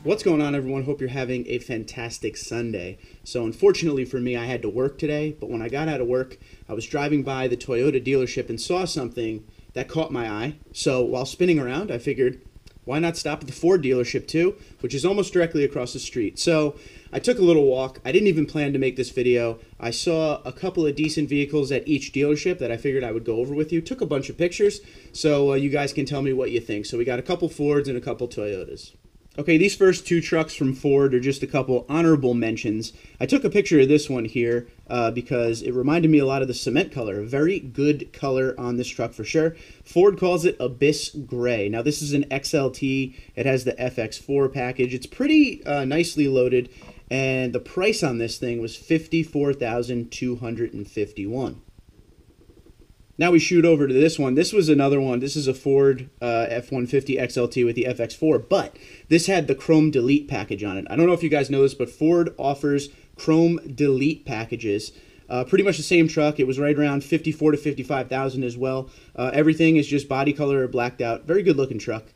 What's going on, everyone? Hope you're having a fantastic Sunday. So unfortunately for me, I had to work today, but when I got out of work, I was driving by the Toyota dealership and saw something that caught my eye. So while spinning around, I figured, why not stop at the Ford dealership too, which is almost directly across the street. So I took a little walk. I didn't even plan to make this video. I saw a couple of decent vehicles at each dealership that I figured I would go over with you. Took a bunch of pictures, so you guys can tell me what you think. So we got a couple Fords and a couple Toyotas. Okay, these first two trucks from Ford are just a couple honorable mentions. I took a picture of this one here because it reminded me a lot of the cement color. A very good color on this truck for sure. Ford calls it Abyss Gray. Now this is an XLT. It has the FX4 package. It's pretty nicely loaded, and the price on this thing was $54,251. Now we shoot over to this one. This was another one. This is a Ford F-150 XLT with the FX4, but this had the Chrome Delete package on it. I don't know if you guys know this, but Ford offers Chrome Delete packages. Pretty much the same truck. It was right around $54,000 to $55,000 as well. Everything is just body color blacked out. Very good looking truck.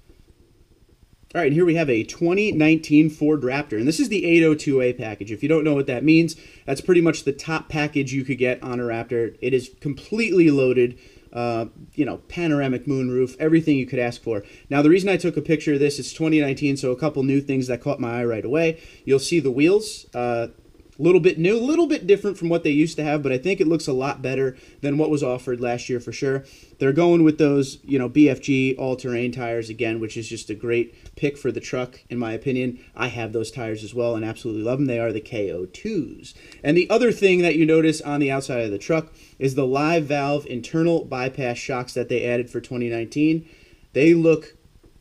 All right, and here we have a 2019 Ford Raptor, and this is the 802A package. If you don't know what that means, that's pretty much the top package you could get on a Raptor. It is completely loaded, panoramic moonroof, everything you could ask for. Now, the reason I took a picture of this is 2019, so a couple new things that caught my eye right away. You'll see the wheels, a little bit new, a little bit different from what they used to have, but I think it looks a lot better than what was offered last year for sure. They're going with those, BFG all-terrain tires again, which is just a great pick for the truck, in my opinion. I have those tires as well and absolutely love them. They are the KO2s. And the other thing that you notice on the outside of the truck is the live valve internal bypass shocks that they added for 2019. They look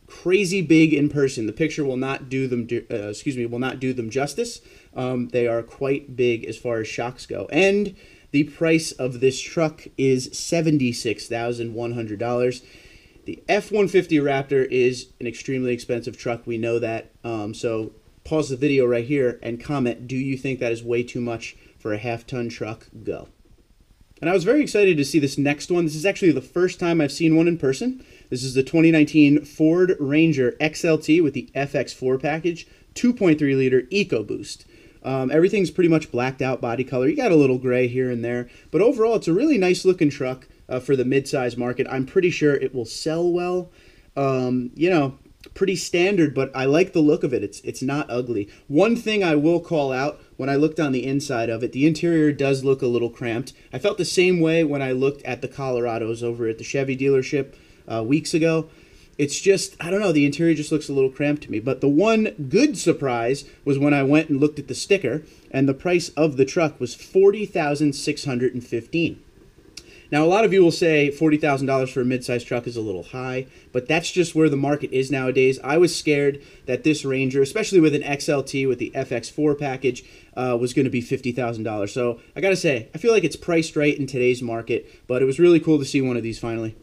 crazy big in person. The picture will not do them justice. They are quite big as far as shocks go. And the price of this truck is $76,100. The F-150 Raptor is an extremely expensive truck. We know that. So pause the video right here and comment, do you think that is way too much for a half-ton truck? Go. And I was very excited to see this next one. This is actually the first time I've seen one in person. This is the 2019 Ford Ranger XLT with the FX4 package, 2.3-liter EcoBoost. Everything's pretty much blacked out body color. You got a little gray here and there, but overall it's a really nice looking truck for the mid-size market. I'm pretty sure it will sell well. Pretty standard, but I like the look of it. It's not ugly. One thing I will call out, when I looked on the inside of it, the interior does look a little cramped. I felt the same way when I looked at the Colorados over at the Chevy dealership weeks ago. It's just, I don't know, the interior just looks a little cramped to me. But the one good surprise was when I went and looked at the sticker, and the price of the truck was $40,615. Now, a lot of you will say $40,000 for a mid-size truck is a little high, but that's just where the market is nowadays. I was scared that this Ranger, especially with an XLT with the FX4 package, was going to be $50,000. So I got to say, I feel like it's priced right in today's market, but it was really cool to see one of these finally.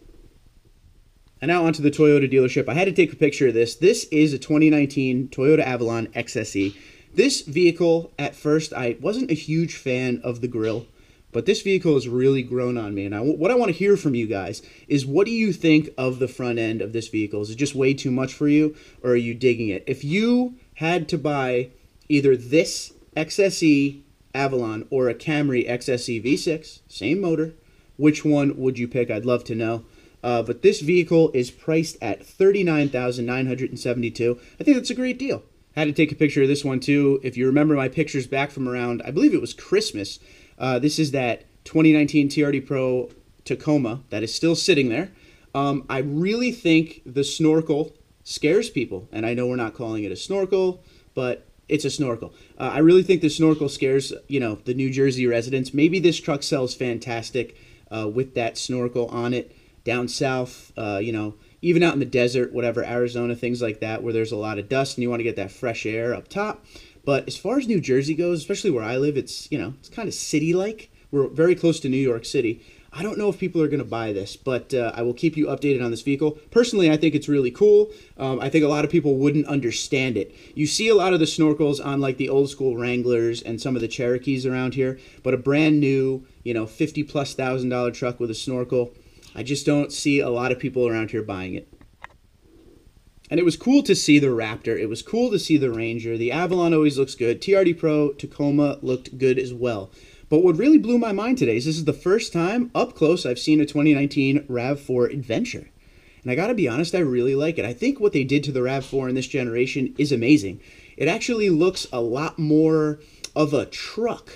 And now onto the Toyota dealership. I had to take a picture of this. This is a 2019 Toyota Avalon XSE. This vehicle, at first, I wasn't a huge fan of the grille, but this vehicle has really grown on me. And what I want to hear from you guys is, what do you think of the front end of this vehicle? Is it just way too much for you, or are you digging it? If you had to buy either this XSE Avalon or a Camry XSE V6, same motor, which one would you pick? I'd love to know. But this vehicle is priced at $39,972. I think that's a great deal. Had to take a picture of this one too. If you remember my pictures back from around, I believe it was Christmas. This is that 2019 TRD Pro Tacoma that is still sitting there. I really think the snorkel scares people. And I know we're not calling it a snorkel, but it's a snorkel. I really think the snorkel scares, the New Jersey residents. Maybe this truck sells fantastic with that snorkel on it. Down south, even out in the desert, whatever, Arizona, things like that, where there's a lot of dust and you want to get that fresh air up top. But as far as New Jersey goes, especially where I live, it's kind of city-like. We're very close to New York City. I don't know if people are going to buy this, but I will keep you updated on this vehicle. Personally, I think it's really cool. I think a lot of people wouldn't understand it. You see a lot of the snorkels on like the old school Wranglers and some of the Cherokees around here, but a brand new, $50,000+ truck with a snorkel, I just don't see a lot of people around here buying it. And it was cool to see the Raptor. It was cool to see the Ranger. The Avalon always looks good. TRD Pro Tacoma looked good as well. But what really blew my mind today is this is the first time up close I've seen a 2019 RAV4 Adventure. And I gotta be honest, I really like it. I think what they did to the RAV4 in this generation is amazing. It actually looks a lot more of a truck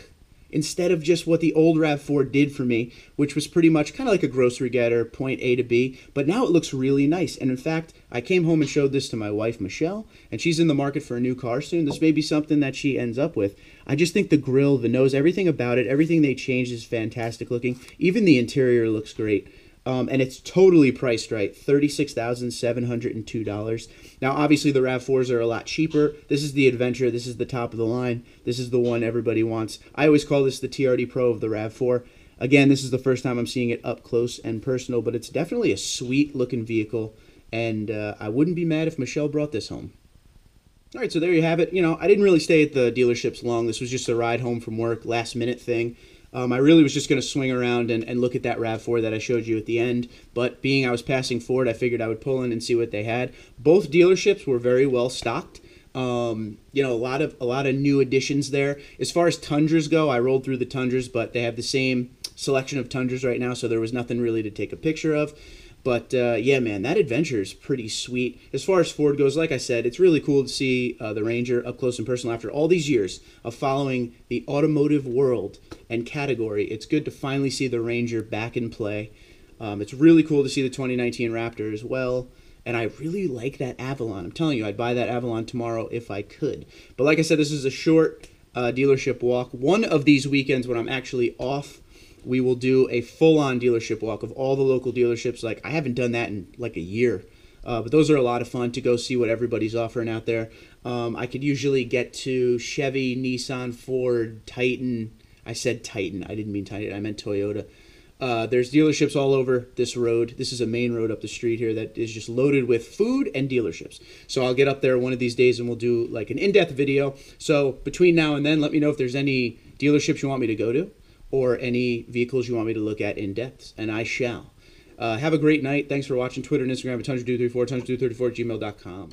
instead of just what the old RAV4 did for me, which was pretty much kind of like a grocery getter, point A to B. But now it looks really nice. And in fact, I came home and showed this to my wife, Michelle, and she's in the market for a new car soon. This may be something that she ends up with. I just think the grille, the nose, everything about it, everything they changed is fantastic looking. Even the interior looks great. And it's totally priced right, $36,702. Now, obviously, the RAV4s are a lot cheaper. This is the Adventure. This is the top of the line. This is the one everybody wants. I always call this the TRD Pro of the RAV4. Again, this is the first time I'm seeing it up close and personal, but it's definitely a sweet-looking vehicle, and I wouldn't be mad if Michelle brought this home. All right, so there you have it. You know, I didn't really stay at the dealerships long. This was just a ride home from work, last-minute thing. I really was just going to swing around and look at that RAV4 that I showed you at the end, but being I was passing Ford, I figured I would pull in and see what they had. Both dealerships were very well stocked. You know, a lot of new additions there. As far as Tundras go, I rolled through the Tundras, but they have the same selection of Tundras right now, so there was nothing really to take a picture of. But, yeah, man, that Adventure is pretty sweet. As far as Ford goes, like I said, it's really cool to see the Ranger up close and personal after all these years of following the automotive world and category. It's good to finally see the Ranger back in play. It's really cool to see the 2019 Raptor as well. And I really like that Avalon. I'm telling you, I'd buy that Avalon tomorrow if I could. But like I said, this is a short dealership walk. One of these weekends when I'm actually off, we will do a full-on dealership walk of all the local dealerships. Like, I haven't done that in like a year. But those are a lot of fun to go see what everybody's offering out there. I could usually get to Chevy, Nissan, Ford, Titan. I said Titan. I didn't mean Titan. I meant Toyota. There's dealerships all over this road. This is a main road up the street here that is just loaded with food and dealerships. So I'll get up there one of these days and we'll do like an in-depth video. So between now and then, let me know if there's any dealerships you want me to go to or any vehicles you want me to look at in depth, and I shall. Have a great night. Thanks for watching. Twitter and Instagram at tundra234, tundra234@gmail.com.